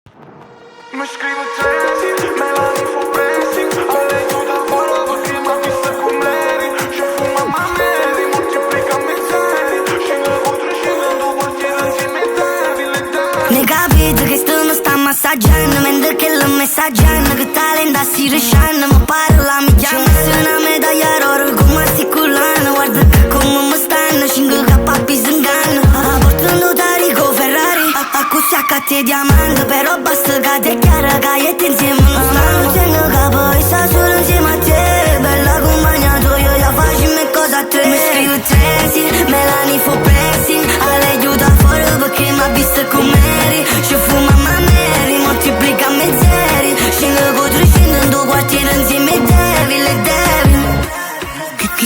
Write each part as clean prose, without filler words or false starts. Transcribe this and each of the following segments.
Mi scrivo tesi, me la rifo pressing. Allegro da fuori perché mi ha visto come eri. Ci fumama neri, moltiplicami zeri. Scendo contro scendendo quartiere insieme ai devi, le devi. Ne capito che sto mi sta massaggiando mentre che lo messaggiando. Che talento si risciando, mi parla, mi chiama. Se una medaglia d'oro come sti cullano. Guarda come mi stanno, 5K pisanganno. Portando Tarico Ferrari, a così a te diamante. Però basta che te chiara che te insieme non stanno. Tengo capo e sta solo insieme a te. Bella accompagnato io, ya facciamo cosa a tre. Mi scrivo tesi, me la rifo pressing. A lei aiuta fuori perché mi ha visto come eri. Ci fumama neri, moltiplicami zeri. Scendo contro scendendo quartiere insieme ai devi, le devi.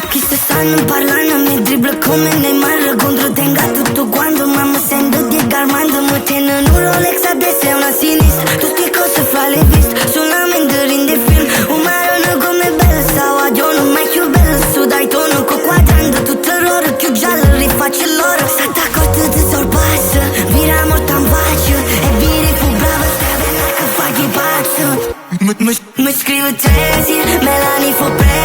Chi se stanno parlando mi dribbla come Neymar. Contro tenga tutto quanto ma mi sento Diego Armando. Mi tiene un Rolex a destra e una a sinistra. Tutte cose fra le viste, solamente rinde film. Un marone come bella stava, io non mai più bella. Su dai tono con quadrando, tutto l'oro più giallo, rifaccio l'oro. Stata corta di sorpasso, vira morta in faccia. E viri fu brava, stai bella che fai pazzo. Mi scrivo tesi, me la rifo preso.